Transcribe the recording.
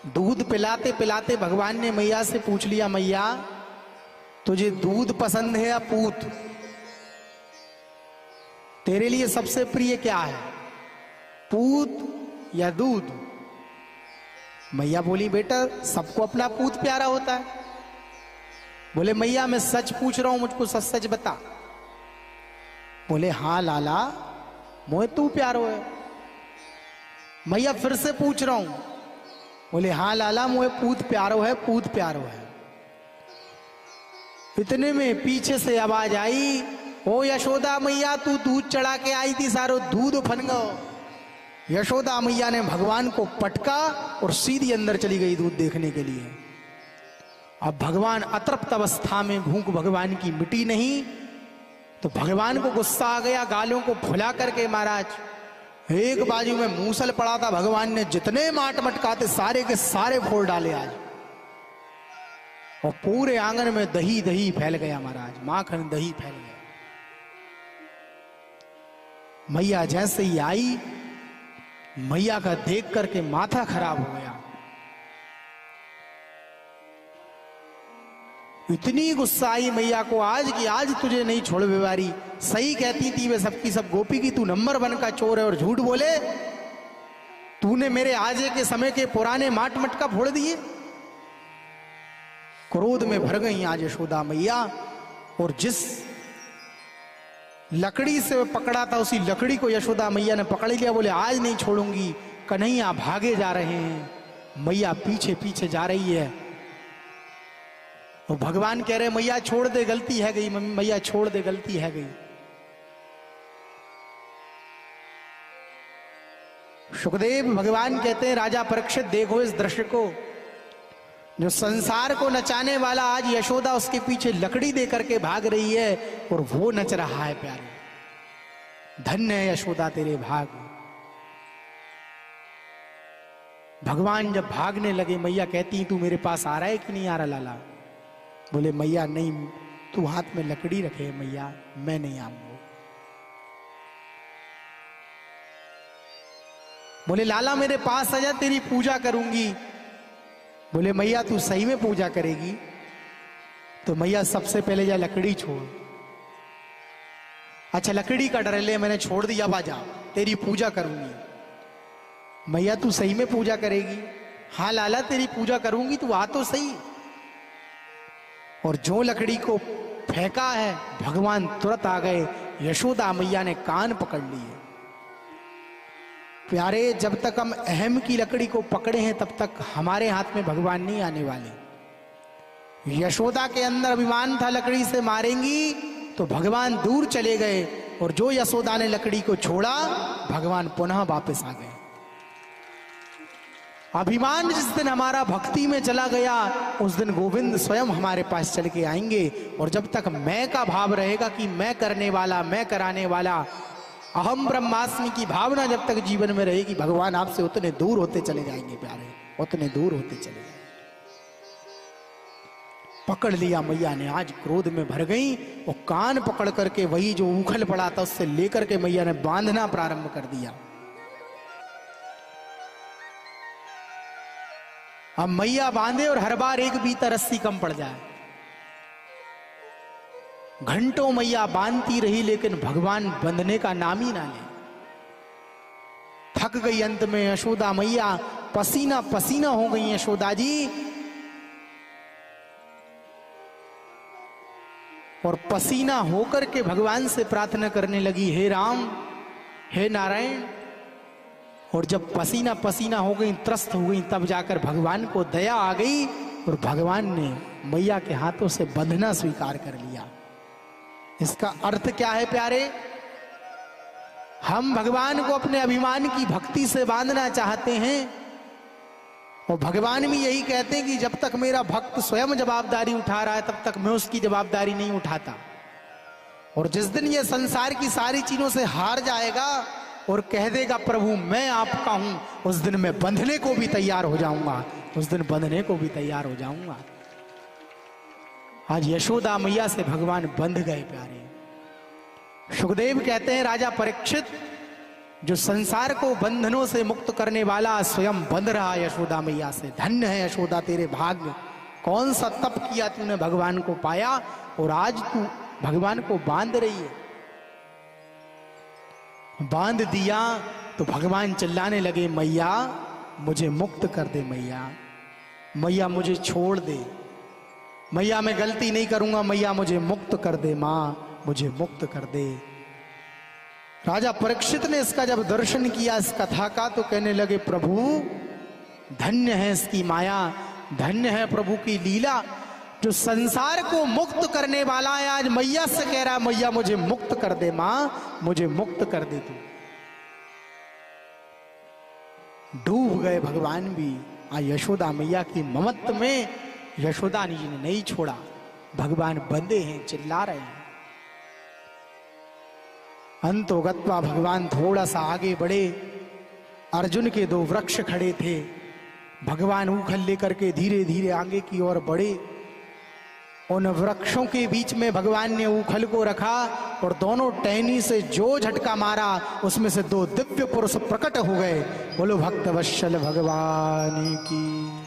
दूध पिलाते पिलाते भगवान ने मैया से पूछ लिया, मैया तुझे दूध पसंद है या पूत? तेरे लिए सबसे प्रिय क्या है, पूत या दूध? मैया बोली, बेटा सबको अपना पूत प्यारा होता है। बोले, मैया मैं सच पूछ रहा हूं, मुझको सच सच बता। बोले, हाँ लाला मोहे तू प्यारो है। मैया फिर से पूछ रहा हूं। बोले, हाँ लाला मोहे पूत प्यारो है, पूत प्यारो है। इतने में पीछे से आवाज आई, ओ यशोदा मैया तू दूध चढ़ा के आई थी, सारो दूध उफन गो। यशोदा मैया ने भगवान को पटका और सीधी अंदर चली गई दूध देखने के लिए। अब भगवान अतृप्त अवस्था में, भूख भगवान की मिटी नहीं, तो भगवान को गुस्सा आ गया, गालों को फुला करके महाराज एक बाजू में मूसल पड़ा था, भगवान ने जितने माट मटकाते सारे के सारे फोड़ डाले आज, और पूरे आंगन में दही दही फैल गया महाराज, माखन दही फैल गया। मैया जैसे ही आई, मैया का देख करके माथा खराब हो गया। इतनी गुस्सा आई मैया को आज कि आज तुझे नहीं छोड़ बेवारी। सही कहती थी वे सबकी सब गोपी की तू नंबर 1 का चोर है, और झूठ बोले तूने मेरे आजे के समय के पुराने माट मटका फोड़ दिए। क्रोध में भर गई आज यशोदा मैया, और जिस लकड़ी से पकड़ा था उसी लकड़ी को यशोदा मैया ने पकड़ लिया। बोले, आज नहीं छोड़ूंगी। कन्हैया भागे जा रहे हैं, मैया पीछे पीछे जा रही है। और भगवान कह रहे, मैया छोड़ दे, गलती है गई, मैया छोड़ दे, गलती है गई। सुखदेव भगवान कहते हैं, राजा परीक्षित देखो इस दृश्य को, जो संसार को नचाने वाला आज यशोदा उसके पीछे लकड़ी दे करके भाग रही है, और वो नच रहा है प्यारे। धन्य है यशोदा तेरे भाग। भगवान जब भागने लगे, मैया कहती, तू मेरे पास आ रहा है कि नहीं आ रहा लाला? बोले, मैया नहीं, तू हाथ में लकड़ी रखे मैया, मैं नहीं आऊंगा। बोले, लाला मेरे पास आ जा, तेरी पूजा करूंगी। बोले, मैया तू सही में पूजा करेगी? तो मैया सबसे पहले जा लकड़ी छोड़। अच्छा लकड़ी का डर ले, मैंने छोड़ दिया, बाजा तेरी पूजा करूंगी। मैया तू सही में पूजा करेगी? हाँ लाला तेरी पूजा करूंगी, तू आ तो सही। और जो लकड़ी को फेंका है, भगवान तुरंत आ गए। यशोदा मैया ने कान पकड़ लिए। प्यारे, जब तक हम अहम की लकड़ी को पकड़े हैं तब तक हमारे हाथ में भगवान नहीं आने वाले। यशोदा के अंदर अभिमान था, लकड़ी से मारेंगी तो भगवान दूर चले गए, और जो यशोदा ने लकड़ी को छोड़ा, भगवान पुनः वापस आ गए। अभिमान जिस दिन हमारा भक्ति में चला गया, उस दिन गोविंद स्वयं हमारे पास चल के आएंगे। और जब तक मैं का भाव रहेगा कि मैं करने वाला, मैं कराने वाला, अहम ब्रह्मास्मि की भावना जब तक जीवन में रहेगी, भगवान आपसे उतने दूर होते चले जाएंगे प्यारे, उतने दूर होते चले जाएंगे। पकड़ लिया मैया ने, आज क्रोध में भर गई, और कान पकड़ करके वही जो उखल पड़ा था उससे लेकर के मैया ने बांधना प्रारंभ कर दिया। अब मैया बांधे और हर बार एक बीता रस्सी कम पड़ जाए। घंटों मैया बांधती रही, लेकिन भगवान बंधने का नाम ही ना ले। थक गई अंत में यशोदा मैया, पसीना पसीना हो गई यशोदा जी, और पसीना होकर के भगवान से प्रार्थना करने लगी, हे राम हे नारायण। और जब पसीना पसीना हो गई, त्रस्त हो गई, तब जाकर भगवान को दया आ गई, और भगवान ने मैया के हाथों से बंधना स्वीकार कर लिया। इसका अर्थ क्या है प्यारे? हम भगवान को अपने अभिमान की भक्ति से बांधना चाहते हैं, और भगवान भी यही कहते हैं कि जब तक मेरा भक्त स्वयं जवाबदारी उठा रहा है, तब तक मैं उसकी जवाबदारी नहीं उठाता। और जिस दिन ये संसार की सारी चीजों से हार जाएगा और कह देगा प्रभु मैं आपका हूं, उस दिन मैं बंधने को भी तैयार हो जाऊंगा, उस दिन बंधने को भी तैयार हो जाऊंगा। आज यशोदा मैया से भगवान बंध गए प्यारे। सुखदेव कहते हैं, राजा परीक्षित जो संसार को बंधनों से मुक्त करने वाला स्वयं बंध रहा यशोदा मैया से। धन्य है यशोदा तेरे भाग्य, कौन सा तप किया तूने भगवान को पाया और आज तू भगवान को बांध रही है। बांध दिया तो भगवान चिल्लाने लगे, मैया मुझे मुक्त कर दे, मैया मैया मुझे छोड़ दे, मैया मैं गलती नहीं करूंगा, मैया मुझे मुक्त कर दे, मां मुझे मुक्त कर दे। राजा परीक्षित ने इसका जब दर्शन किया इस कथा का तो कहने लगे, प्रभु धन्य है इसकी माया, धन्य है प्रभु की लीला, जो संसार को मुक्त करने वाला है आज मैया से कह रहा है, मैया मुझे मुक्त कर दे, मां मुझे मुक्त कर दे तू। डूब गए भगवान भी आ यशोदा मैया की ममत्व में। यशोदा जी ने नहीं छोड़ा, भगवान बंधे हैं, चिल्ला रहे हैं। अंतोगत्वा भगवान थोड़ा सा आगे बढ़े, अर्जुन के दो वृक्ष खड़े थे, भगवान ऊखल लेकर के धीरे धीरे आगे की ओर बढ़े। उन वृक्षों के बीच में भगवान ने ऊखल को रखा और दोनों टहनी से जो झटका मारा उसमें से दो दिव्य पुरुष प्रकट हो गए। बोलो भक्त वत्सल भगवान की।